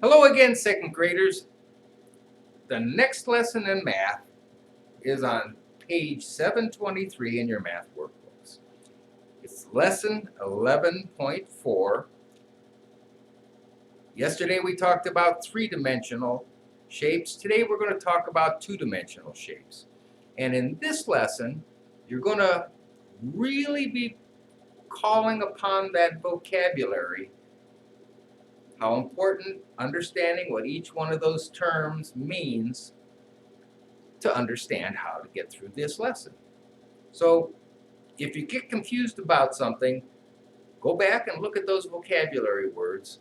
Hello again, second graders. The next lesson in math is on page 723 in your math workbooks. It's lesson 11.4. Yesterday we talked about three-dimensional shapes. Today we're going to talk about two-dimensional shapes. And in this lesson, you're going to really be calling upon that vocabulary. How important understanding what each one of those terms means to understand how to get through this lesson. So if you get confused about something, go back and look at those vocabulary words,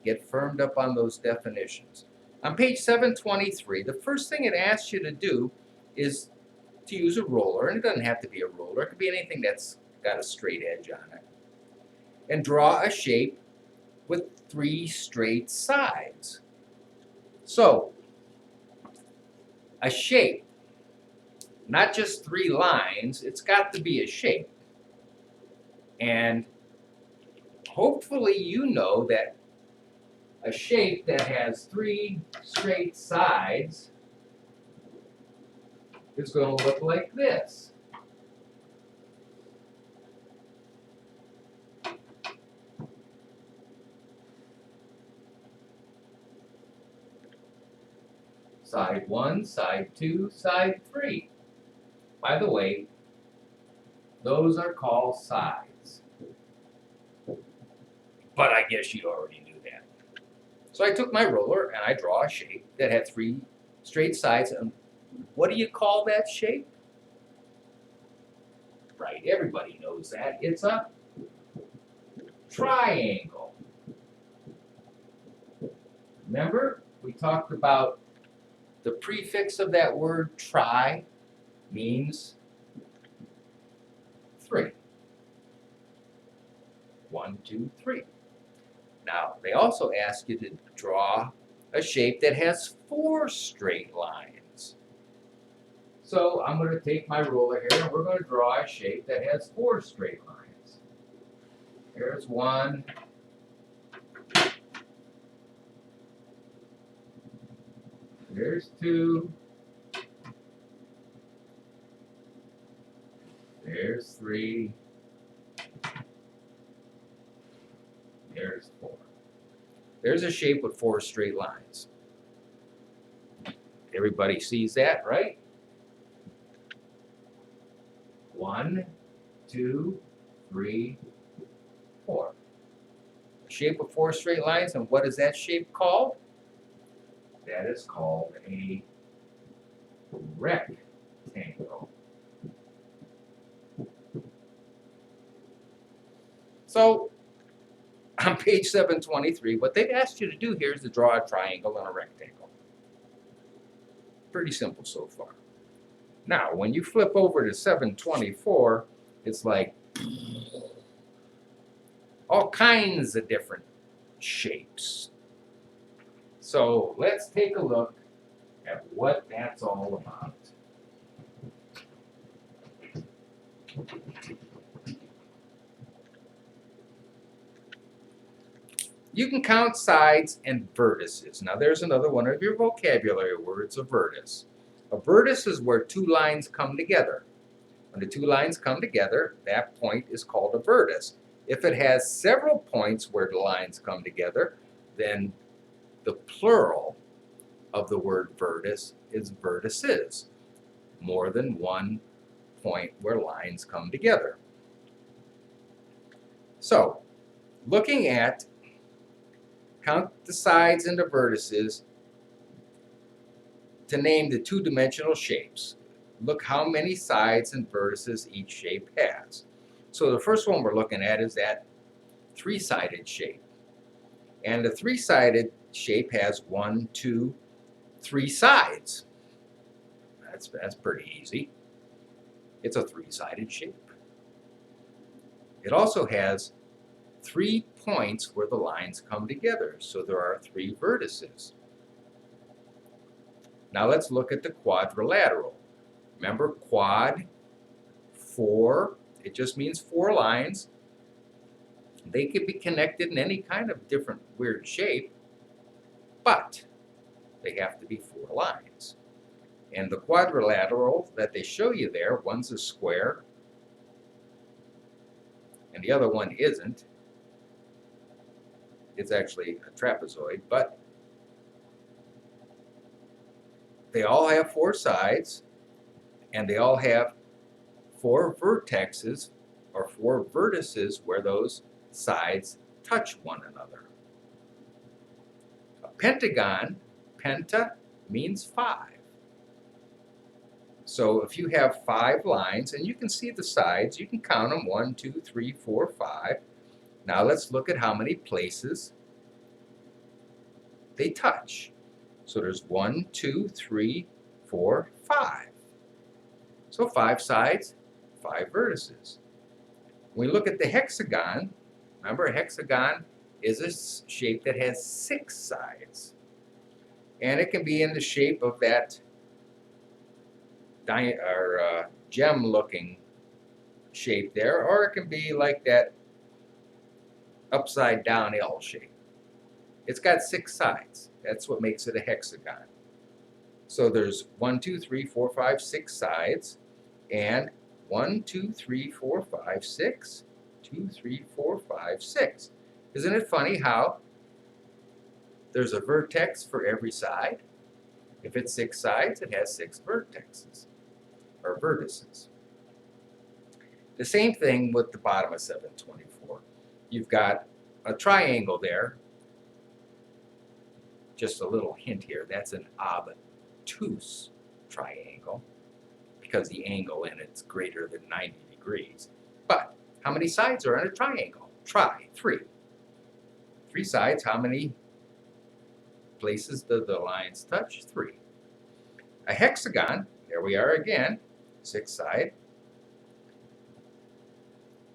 get firmed up on those definitions. On page 723, the first thing it asks you to do is to use a roller, and it doesn't have to be a roller, it could be anything that's got a straight edge on it, and draw a shape with three straight sides. So, a shape, not just three lines, it's got to be a shape. And hopefully you know that a shape that has three straight sides is going to look like this. Side 1, side 2, side 3. By the way, those are called sides. But I guess you already knew that. So I took my roller and I draw a shape that had three straight sides. And what do you call that shape? Right, everybody knows that. It's a triangle. Remember, we talked about the prefix of that word tri means three. 1, 2, 3. Now, they also ask you to draw a shape that has four straight lines. So I'm going to take my ruler here and we're going to draw a shape that has four straight lines. There's one. There's two. There's three. There's four. There's a shape with four straight lines. Everybody sees that, right? 1, 2, 3, 4. A shape with four straight lines, and what is that shape called? That is called a rectangle. So, on page 723, what they've asked you to do here is to draw a triangle and a rectangle. Pretty simple so far. Now, when you flip over to 724, it's like all kinds of different shapes. So let's take a look at what that's all about. You can count sides and vertices. Now there's another one of your vocabulary words, a vertex. A vertex is where two lines come together. When the two lines come together, that point is called a vertex. If it has several points where the lines come together, then the plural of the word vertex is vertices. More than one point where lines come together. So, looking at count the sides and the vertices to name the two-dimensional shapes. Look how many sides and vertices each shape has. So the first one we're looking at is that three-sided shape. And the three-sided shape has 1, 2, 3 sides. That's pretty easy. It's a three-sided shape. It also has 3 points where the lines come together, so there are 3 vertices. Now let's look at the quadrilateral. Remember, quad, 4, it just means 4 lines. They could be connected in any kind of different weird shape. but they have to be 4 lines. And the quadrilateral that they show you there, one's a square and the other one isn't. It's actually a trapezoid, but they all have 4 sides and they all have 4 vertexes or 4 vertices where those sides touch one another. A pentagon, penta means 5. So if you have 5 lines, and you can see the sides, you can count them 1, 2, 3, 4, 5. Now let's look at how many places they touch. So there's 1, 2, 3, 4, 5. So 5 sides, 5 vertices. When we look at the hexagon, remember a hexagon is a shape that has 6 sides. And it can be in the shape of that gem-looking shape there, or it can be like that upside-down L shape. It's got 6 sides. That's what makes it a hexagon. So there's 1, 2, 3, 4, 5, 6 sides, and 1, 2, 3, 4, 5, 6, 2, 3, 4, 5, 6. Isn't it funny how there's a vertex for every side? If it's 6 sides, it has 6 vertexes, or vertices. The same thing with the bottom of 724. You've got a triangle there. Just a little hint here, that's an obtuse triangle because the angle in it's greater than 90 degrees. But how many sides are in a triangle? Try, 3. 3 sides, how many places do the lines touch? 3. A hexagon, there we are again, 6 side.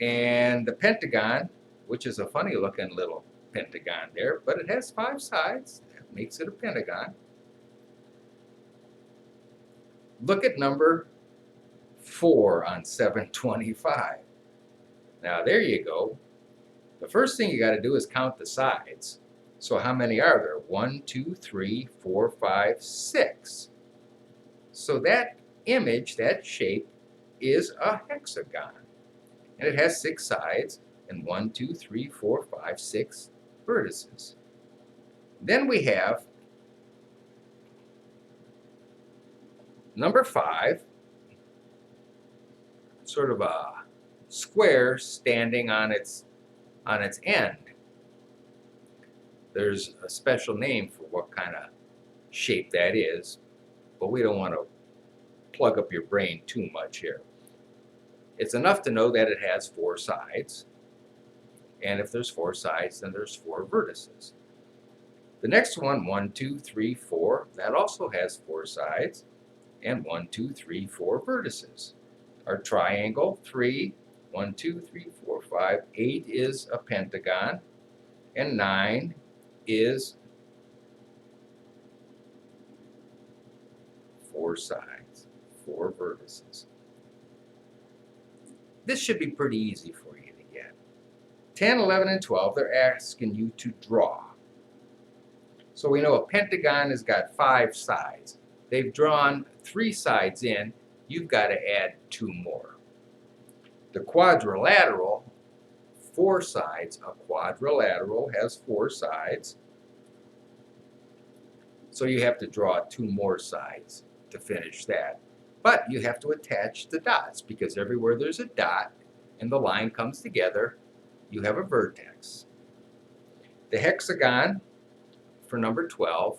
And the pentagon, which is a funny looking little pentagon there, but it has 5 sides. That makes it a pentagon. Look at number 4 on 725. Now there you go. The first thing you got to do is count the sides. So how many are there? 1, 2, 3, 4, 5, 6. So that image, that shape, is a hexagon. And it has 6 sides and 1, 2, 3, 4, 5, 6 vertices. Then we have number 5, sort of a square standing on its end. There's a special name for what kind of shape that is, but we don't want to plug up your brain too much here. It's enough to know that it has 4 sides, and if there's 4 sides, then there's 4 vertices. The next one, 1, 2, 3, 4, that also has 4 sides, and 1, 2, 3, 4 vertices. Our triangle, 3, 1, 2, 3, 4, 5, 8 is a pentagon, and 9 is 4 sides, 4 vertices. This should be pretty easy for you to get. 10, 11, and 12, they're asking you to draw. So we know a pentagon has got 5 sides. They've drawn 3 sides in. You've got to add 2 more. The quadrilateral, 4 sides. A quadrilateral has 4 sides. So you have to draw 2 more sides to finish that. But you have to attach the dots, because everywhere there's a dot and the line comes together, you have a vertex. The hexagon, for number 12,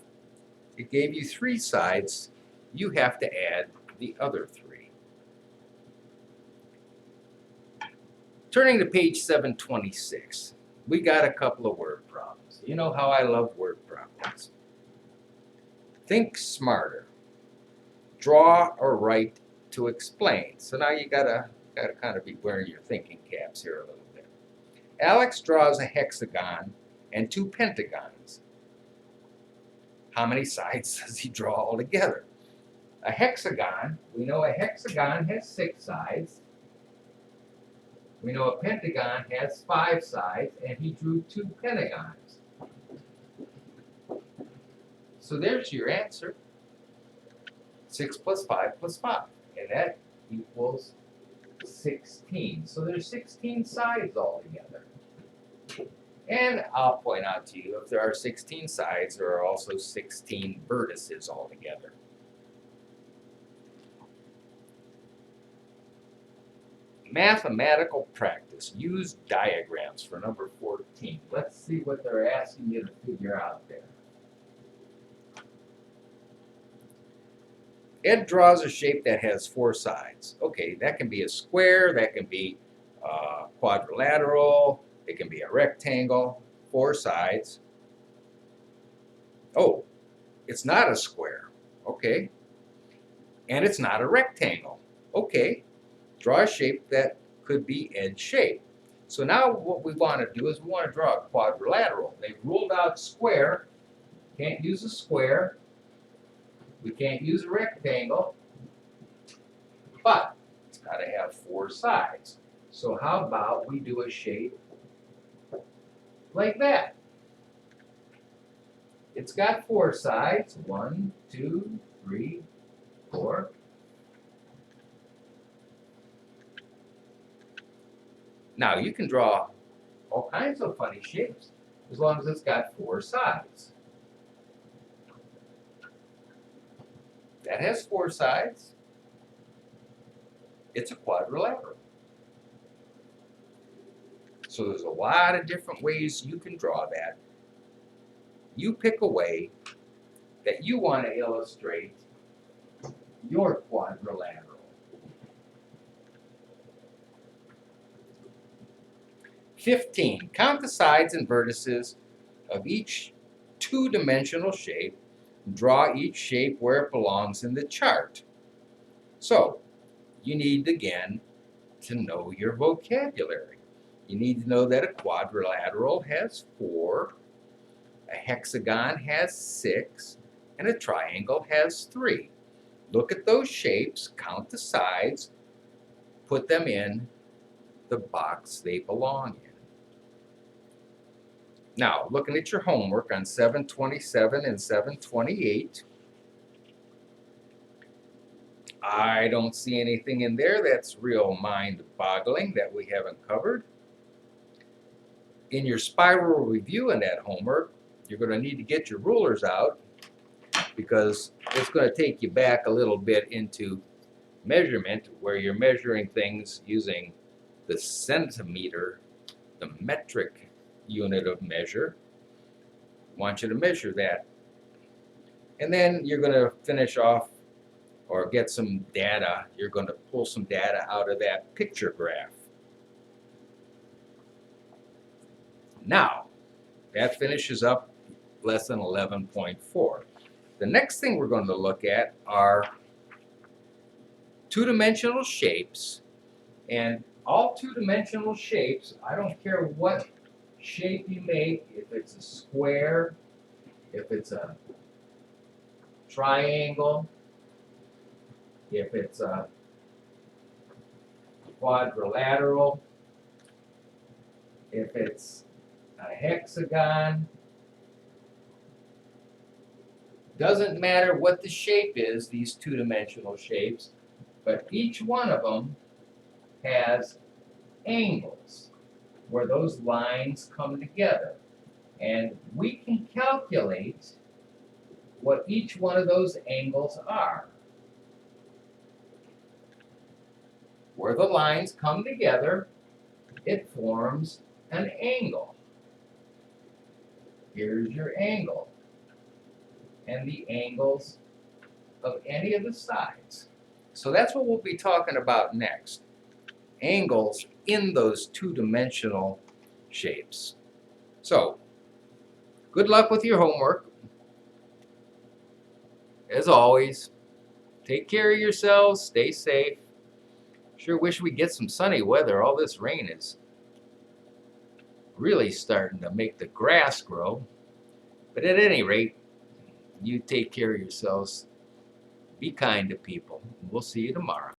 it gave you 3 sides. You have to add the other 3. Turning to page 726, we got a couple of word problems. You know how I love word problems. Think smarter. Draw or write to explain. So now you gotta kind of be wearing your thinking caps here a little bit. Alex draws a hexagon and 2 pentagons. How many sides does he draw altogether? A hexagon, we know a hexagon has 6 sides. We know a pentagon has 5 sides, and he drew 2 pentagons. So there's your answer. 6 plus 5 plus 5. And that equals 16. So there's 16 sides altogether. And I'll point out to you, if there are 16 sides, there are also 16 vertices altogether. Mathematical practice. Use diagrams for number 14. Let's see what they're asking you to figure out there. Ed draws a shape that has 4 sides. Okay, that can be a square, that can be quadrilateral, it can be a rectangle, 4 sides. Oh, it's not a square. Okay. And it's not a rectangle. Okay. Draw a shape that could be edge shape. So now what we want to do is we want to draw a quadrilateral. They've ruled out square. Can't use a square. We can't use a rectangle. But it's got to have 4 sides. So how about we do a shape like that? It's got 4 sides. 1, 2, 3, 4. Now you can draw all kinds of funny shapes as long as it's got 4 sides. That has 4 sides. It's a quadrilateral. So there's a lot of different ways you can draw that. You pick a way that you want to illustrate your quadrilateral. "15. Count the sides and vertices of each two-dimensional shape. Draw each shape where it belongs in the chart." So, you need, again, to know your vocabulary. You need to know that a quadrilateral has 4, a hexagon has 6, and a triangle has 3. Look at those shapes, count the sides, put them in the box they belong in. Now, looking at your homework on 727 and 728, I don't see anything in there that's real mind-boggling that we haven't covered. In your spiral review in that homework, you're going to need to get your rulers out because it's going to take you back a little bit into measurement where you're measuring things using the centimeter, the metric unit of measure. I want you to measure that. And then you're going to finish off or get some data. You're going to pull some data out of that picture graph. Now, that finishes up lesson 11.4. The next thing we're going to look at are two-dimensional shapes. And all two-dimensional shapes, I don't care what shape you make, if it's a square, if it's a triangle, if it's a quadrilateral, if it's a hexagon, doesn't matter what the shape is, these two-dimensional shapes, but each one of them has angles where those lines come together. And we can calculate what each one of those angles are. Where the lines come together, it forms an angle. Here's your angle. And the angles of any of the sides. So that's what we'll be talking about next. Angles in those two-dimensional shapes. So, good luck with your homework. As always, take care of yourselves, stay safe. Sure wish we get some sunny weather. All this rain is really starting to make the grass grow. But at any rate, you take care of yourselves. Be kind to people. We'll see you tomorrow.